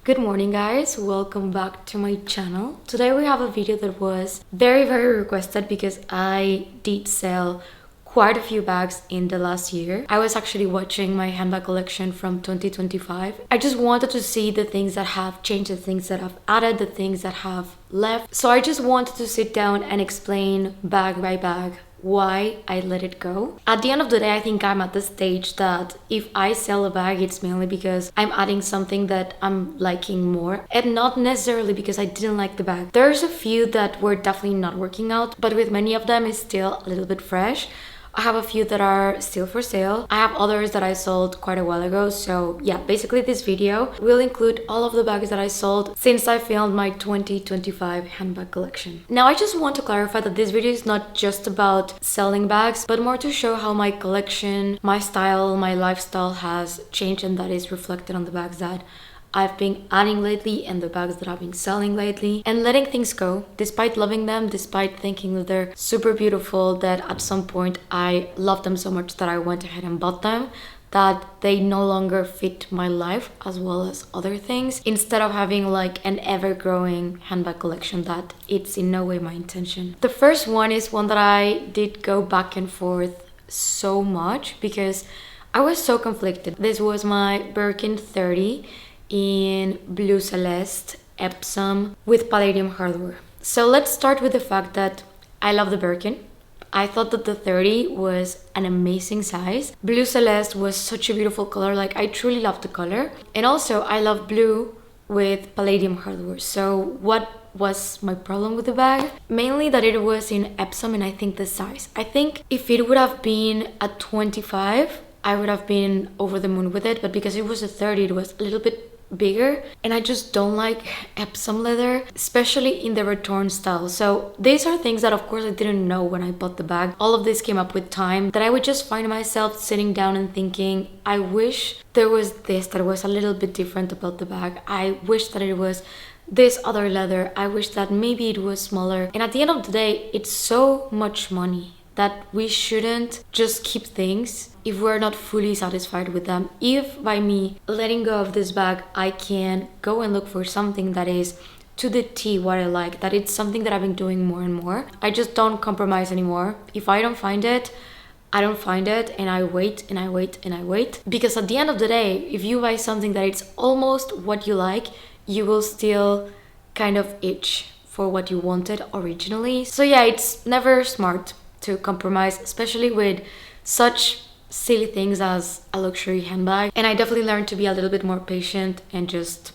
Good morning guys, welcome back to my channel. Today we have a video that was very requested because I did sell quite a few bags in the last year. I was actually watching my handbag collection from 2025. I just wanted to see the things that have changed, the things that I've added, the things that have left. So I just wanted to sit down and explain bag by bag why I let it go. At the end of the day, I think I'm at the stage that if I sell a bag, it's mainly because I'm adding something that I'm liking more and not necessarily because I didn't like the bag. There's a few that were definitely not working out, but with many of them it's still a little bit fresh. I have a few that are still for sale. I have others that I sold quite a while ago. So yeah, basically this video will include all of the bags that I sold since I filmed my 2025 handbag collection. Now I just want to clarify that this video is not just about selling bags, but more to show how my collection, my style, my lifestyle has changed, and that is reflected on the bags that I've been adding lately and the bags that I've been selling lately, and letting things go despite loving them, despite thinking that they're super beautiful, that at some point I loved them so much that I went ahead and bought them, that they no longer fit my life as well as other things, instead of having like an ever-growing handbag collection that it's in no way my intention. The first one is one that I did go back and forth so much because I was so conflicted. This was my Birkin 30 in blue celeste Epsom with palladium hardware. So let's start with the fact that I love the Birkin. I thought that the 30 was an amazing size. Blue celeste was such a beautiful color, like I truly love the color. And also I love blue with palladium hardware. So what was my problem with the bag? Mainly that it was in Epsom, and I think the size. I think if it would have been a 25, I would have been over the moon with it, but because it was a 30, it was a little bit bigger, and I just don't like Epsom leather, especially in the return style. So these are things that of course I didn't know when I bought the bag. All of this came up with time, that I would just find myself sitting down and thinking, I wish there was this that was a little bit different about the bag. I wish that it was this other leather. I wish that maybe it was smaller. And at the end of the day, it's so much money that we shouldn't just keep things if we're not fully satisfied with them. If by me letting go of this bag, I can go and look for something that is to the T what I like, that it's something that I've been doing more and more, I just don't compromise anymore. If I don't find it, I don't find it, and I wait and I wait and I wait. Because at the end of the day, if you buy something that it's almost what you like, you will still kind of itch for what you wanted originally. So yeah, it's never smart to compromise, especially with such silly things as a luxury handbag. And I definitely learned to be a little bit more patient and just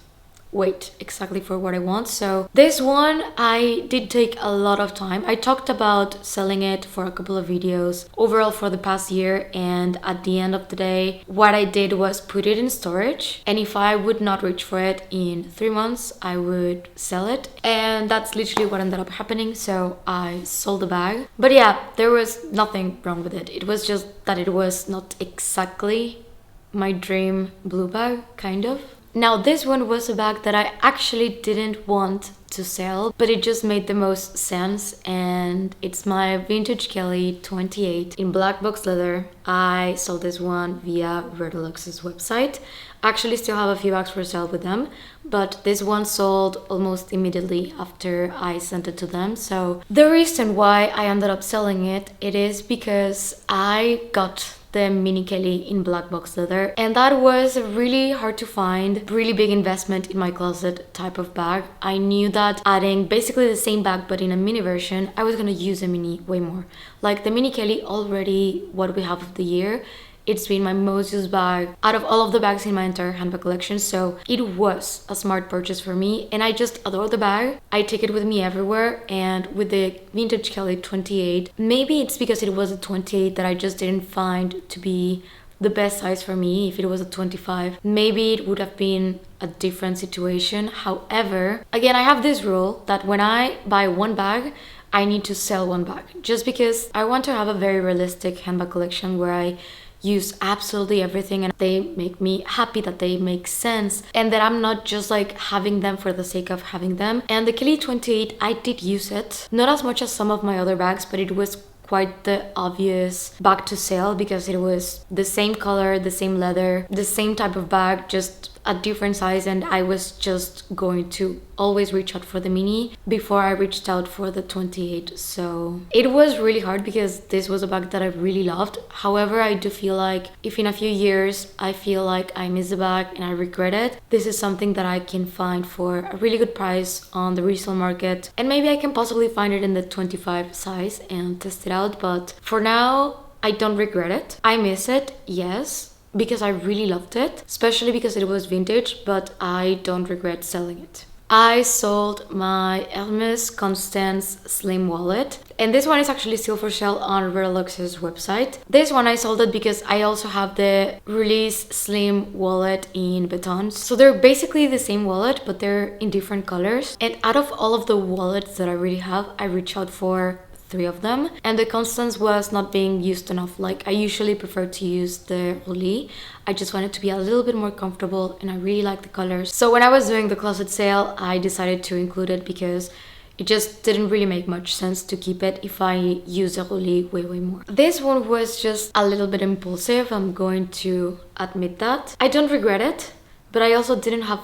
wait exactly for what I want. So this one, I did take a lot of time. I talked about selling it for a couple of videos overall for the past year, and at the end of the day, what I did was put it in storage, and if I would not reach for it in 3 months, I would sell it, and that's literally what ended up happening. So I sold the bag. But yeah, there was nothing wrong with it. It was just that it was not exactly my dream blue bag, kind of. Now this one was a bag that I actually didn't want to sell, but it just made the most sense, and it's my vintage Kelly 28 in black box leather. I sold this one via Redeluxe's website. I actually still have a few bags for sale with them, but this one sold almost immediately after I sent it to them. So the reason why I ended up selling it, it is because I got the Mini Kelly in black box leather, and that was really hard to find, really big investment in my closet type of bag. I knew that adding basically the same bag but in a mini version, I was gonna use a mini way more. Like the Mini Kelly, already what we have of the year, it's been my most used bag out of all of the bags in my entire handbag collection, so it was a smart purchase for me, and I just adore the bag. I take it with me everywhere. And with the vintage Kelly 28, maybe it's because it was a 28 that I just didn't find to be the best size for me. If it was a 25, maybe it would have been a different situation. However, again, I have this rule that when I buy one bag, I need to sell one bag, just because I want to have a very realistic handbag collection where I use absolutely everything and they make me happy, that they make sense, and that I'm not just like having them for the sake of having them. And the Kelly 28, I did use it, not as much as some of my other bags, but it was quite the obvious bag to sell because it was the same color, the same leather, the same type of bag, just a different size, and I was just going to always reach out for the mini before I reached out for the 28. So it was really hard because this was a bag that I really loved. However, I do feel like if in a few years I feel like I miss the bag and I regret it, this is something that I can find for a really good price on the resale market, and maybe I can possibly find it in the 25 size and test it out. But for now, I don't regret it. I miss it, yes, because I really loved it, especially because it was vintage, but I don't regret selling it. I sold my Hermes Constance Slim wallet, and this one is actually still for sale on Relux's website. This one I sold it because I also have the Release Slim wallet in Beton. So they're basically the same wallet, but they're in different colors. And out of all of the wallets that I really have, I reached out for 3 of them, and the Constance was not being used enough. Like, I usually prefer to use the Release. I just wanted to be a little bit more comfortable, and I really like the colors. So when I was doing the closet sale, I decided to include it because it just didn't really make much sense to keep it if I use the Release way more. This one was just a little bit impulsive, I'm going to admit that. I don't regret it, but I also didn't have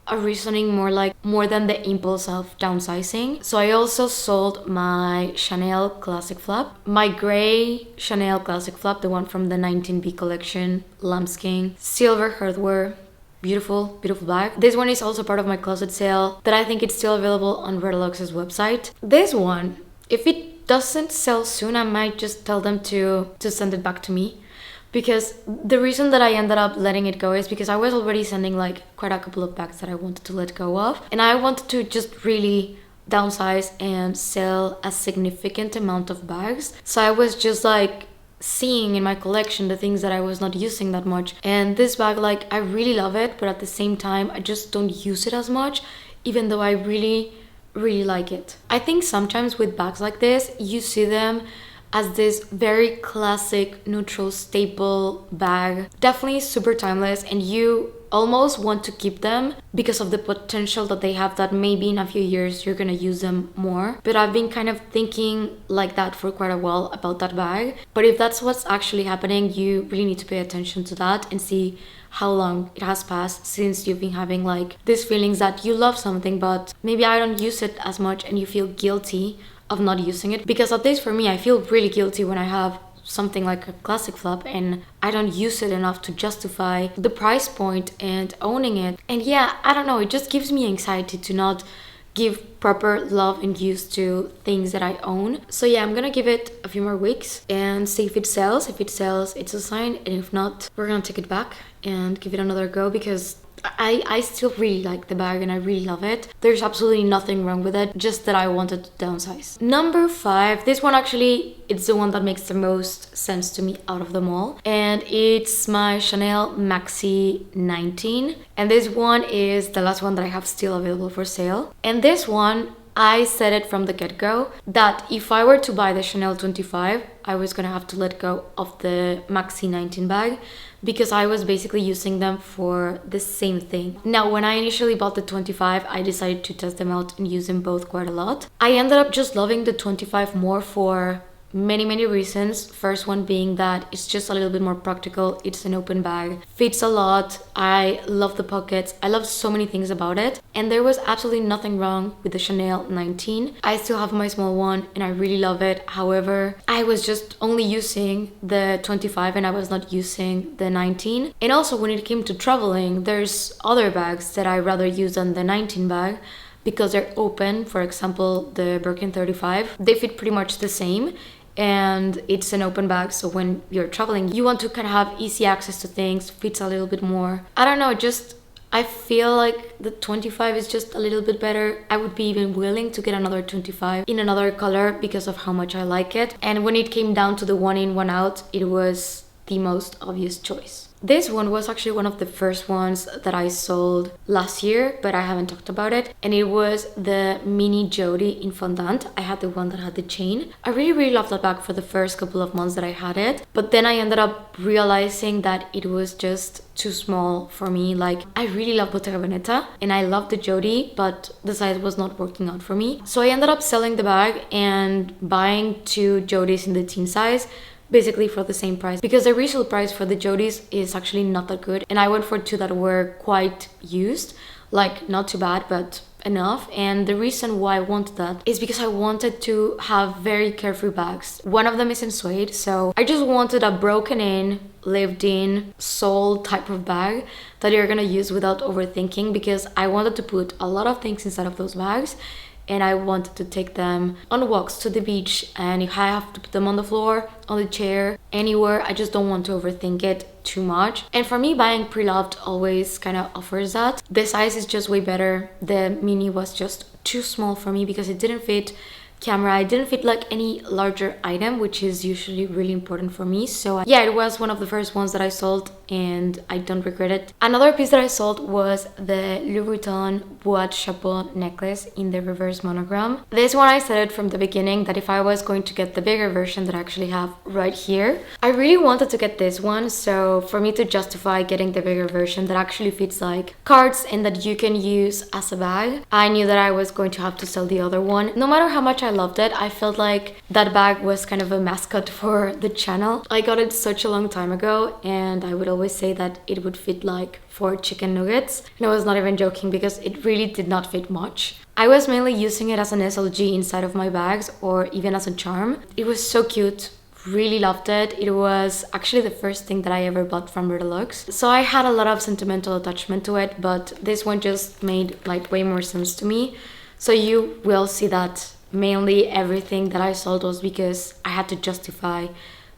a reasoning more than the impulse of downsizing. So I also sold my Chanel classic flap, my gray Chanel classic flap, the one from the 19B collection, lambskin, silver hardware, beautiful bag. This one is also part of my closet sale that I think it's still available on Relux's website. This one, if it doesn't sell soon, I might just tell them to send it back to me. Because the reason that I ended up letting it go is because I was already sending like quite a couple of bags that I wanted to let go of. And I wanted to just really downsize and sell a significant amount of bags. So I was just like seeing in my collection the things that I was not using that much. And this bag, like, I really love it, but at the same time, I just don't use it as much, even though I really like it. I think sometimes with bags like this, you see them as this very classic neutral staple bag, definitely super timeless, and you almost want to keep them because of the potential that they have, that maybe in a few years you're gonna use them more. But I've been kind of thinking like that for quite a while about that bag. But if that's what's actually happening, you really need to pay attention to that and see how long it has passed since you've been having like these feelings that you love something, but maybe I don't use it as much, and you feel guilty of not using it. Because at least for me, I feel really guilty when I have something like a classic flap and I don't use it enough to justify the price point and owning it. And yeah, I don't know, it just gives me anxiety to not give proper love and use to things that I own. So yeah, I'm gonna give it a few more weeks and see if it sells. If it sells, it's a sign, and if not, we're gonna take it back and give it another go, because I still really like the bag and I really love it. There's absolutely nothing wrong with it, just that I wanted to downsize. Number 5, this one actually, it's the one that makes the most sense to me out of them all, and it's my Chanel Maxi 19, and this one is the last one that I have still available for sale. And this one, I said it from the get-go that if I were to buy the Chanel 25, I was gonna have to let go of the Maxi 19 bag, because I was basically using them for the same thing. Now, when I initially bought the 25, I decided to test them out and use them both quite a lot. I ended up just loving the 25 more for many reasons. First one being that it's just a little bit more practical. It's an open bag, fits a lot. I love the pockets. I love so many things about it, and there was absolutely nothing wrong with the Chanel 19. I still have my small one and I really love it. However, I was just only using the 25 and I was not using the 19. And also, when it came to traveling, there's other bags that I rather use than the 19 bag, because they're open. For example, the Birkin 35, they fit pretty much the same, and it's an open bag, so when you're traveling, you want to kind of have easy access to things, fits a little bit more. I don't know, just I feel like the 25 is just a little bit better. I would be even willing to get another 25 in another color because of how much I like it. And when it came down to the one in, one out, it was the most obvious choice. This one was actually one of the first ones that I sold last year, but I haven't talked about it. And it was the Mini Jodie in fondant. I had the one that had the chain. I really loved that bag for the first couple of months that I had it. But then I ended up realizing that it was just too small for me. Like, I really love Bottega Veneta and I love the Jodie, but the size was not working out for me. So I ended up selling the bag and buying 2 Jodies in the teen size, basically for the same price, because the resale price for the Jodies is actually not that good, and I went for two that were quite used, like not too bad but enough. And the reason why I wanted that is because I wanted to have very carefree bags. One of them is in suede, so I just wanted a broken in, lived in, sold type of bag that you're gonna use without overthinking, because I wanted to put a lot of things inside of those bags, and I wanted to take them on walks to the beach, and if I have to put them on the floor, on the chair, anywhere, I just don't want to overthink it too much. And for me, buying pre-loved always kind of offers that. The size is just way better. The mini was just too small for me because it didn't fit camera, it didn't fit like any larger item, which is usually really important for me. So yeah, it was one of the first ones that I sold, and I don't regret it. Another piece that I sold was the Louis Vuitton Boîte Chapeau necklace in the reverse monogram. This one I said it from the beginning that if I was going to get the bigger version that I actually have right here, I really wanted to get this one. So for me to justify getting the bigger version that actually fits like cards and that you can use as a bag, I knew that I was going to have to sell the other one. No matter how much I loved it, I felt like that bag was kind of a mascot for the channel. I got it such a long time ago, and I would always say that it would fit like 4 chicken nuggets, and I was not even joking because it really did not fit much. I was mainly using it as an SLG inside of my bags or even as a charm. It was so cute, really loved it. It was actually the first thing that I ever bought from Bertelux, so I had a lot of sentimental attachment to it, but this one just made like way more sense to me. So you will see that mainly everything that I sold was because I had to justify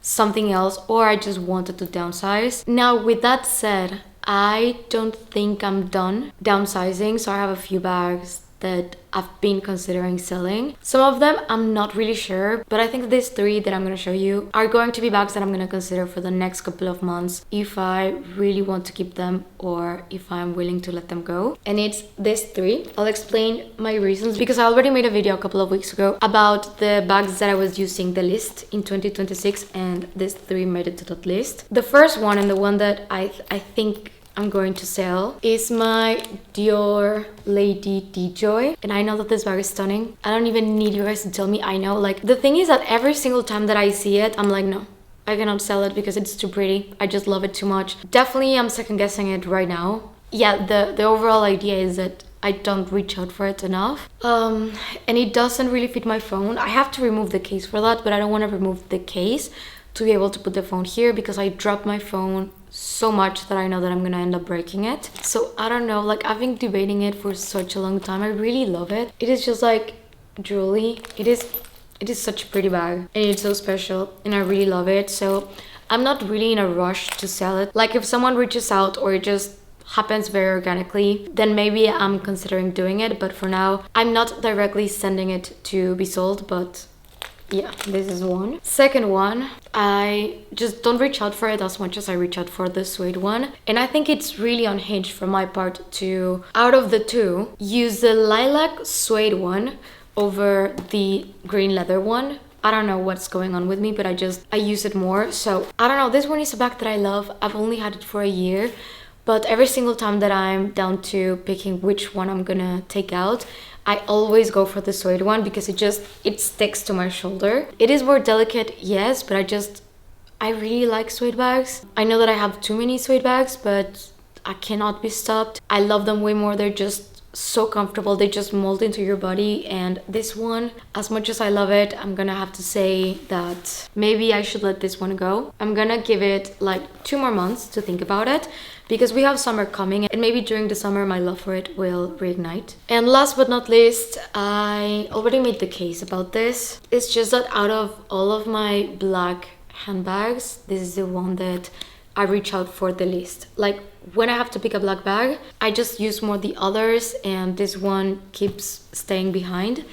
something else, or I just wanted to downsize. Now with that said, I don't think I'm done downsizing, so I have a few bags that I've been considering selling. Some of them I'm not really sure, but I think these 3 that I'm gonna show you are going to be bags that I'm gonna consider for the next couple of months if I really want to keep them or if I'm willing to let them go. And it's these 3. I'll explain my reasons because I already made a video a couple of weeks ago about the bags that I was using the list in 2026, and these 3 made it to that list. The first one, and the one that I think I'm going to sell, is my Dior Lady D-Joy. And I know that this bag is stunning. I don't even need you guys to tell me. I know, like, the thing is that every single time that I see it, I'm like, no, I cannot sell it because it's too pretty. I just love it too much. Definitely I'm second guessing it right now. Yeah, the overall idea is that I don't reach out for it enough. And it doesn't really fit my phone. I have to remove the case for that, but I don't want to remove the case to be able to put the phone here because I dropped my phone so much that I know that I'm gonna end up breaking it. So I don't know, like, I've been debating it for such a long time. I really love it. It is just like jewelry. It is such a pretty bag, and it's so special, and I really love it. So I'm not really in a rush to sell it. Like, if someone reaches out or it just happens very organically, then maybe I'm considering doing it, but for now I'm not directly sending it to be sold. But yeah, this is one. Second one, I just don't reach out for it as much as I reach out for the suede one. And I think it's really unhinged from my part to, out of the 2, use the lilac suede one over the green leather one. I don't know what's going on with me, but I use it more. So I don't know, this one is a bag that I love. I've only had it for a year, but every single time that I'm down to picking which one I'm gonna take out, I always go for the suede one because it sticks to my shoulder. It is more delicate, yes, but I really like suede bags. I know that I have too many suede bags, but I cannot be stopped. I love them way more. They're just so comfortable. They just mold into your body. And this one, as much as I love it, I'm gonna have to say that maybe I should let this one go. I'm gonna give it like 2 more months to think about it, because we have summer coming, and maybe during the summer my love for it will reignite. And last but not least, I already made the case about this. It's just that out of all of my black handbags, this is the one that I reach out for the least. Like, when I have to pick a black bag, I just use more the others, and this one keeps staying behind.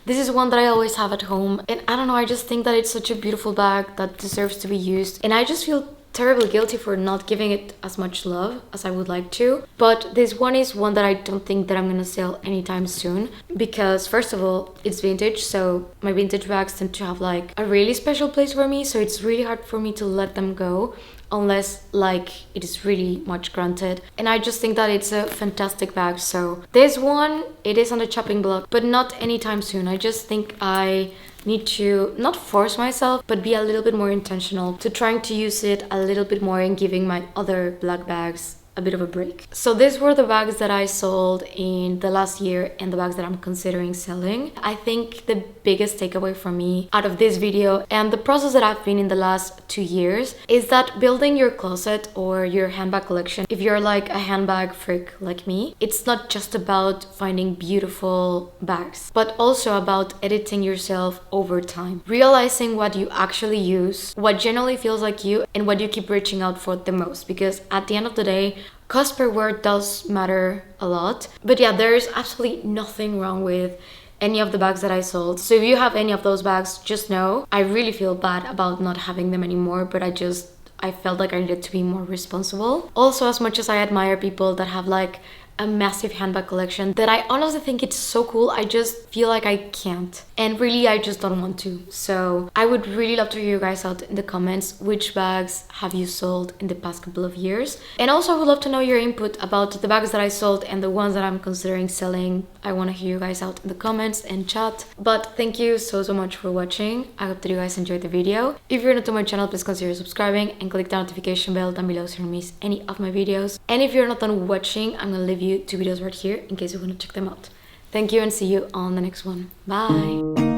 This is one that I always have at home, and I don't know, I just think that it's such a beautiful bag that deserves to be used, and I just feel terribly guilty for not giving it as much love as I would like to. But this one is one that I don't think that I'm gonna sell anytime soon, because first of all, it's vintage, so my vintage bags tend to have like a really special place for me, so it's really hard for me to let them go unless like it is really much granted. And I just think that it's a fantastic bag. So this one, it is on the chopping block, but not anytime soon. I just think I need to not force myself, but be a little bit more intentional to trying to use it a little bit more and giving my other black bags a bit of a break. So these were the bags that I sold in the last year and the bags that I'm considering selling. I think the biggest takeaway for me out of this video and the process that I've been in the last 2 years is that building your closet or your handbag collection, if you're like a handbag freak like me, it's not just about finding beautiful bags, but also about editing yourself over time, realizing what you actually use, what generally feels like you, and what you keep reaching out for the most, because at the end of the day, cost per wear does matter a lot. But yeah, there's absolutely nothing wrong with any of the bags that I sold. So if you have any of those bags, just know I really feel bad about not having them anymore, but I felt like I needed to be more responsible. Also, as much as I admire people that have like a massive handbag collection that I honestly think it's so cool, I just feel like I can't, and really I just don't want to. So I would really love to hear you guys out in the comments, which bags have you sold in the past couple of years, and also I would love to know your input about the bags that I sold and the ones that I'm considering selling. I want to hear you guys out in the comments and chat. But thank you so much for watching. I hope that you guys enjoyed the video. If you're new to my channel, please consider subscribing and click the notification bell down below so you don't miss any of my videos. And if you're not done watching, I'm gonna leave you 2 videos right here in case you want to check them out. Thank you and see you on the next one. Bye!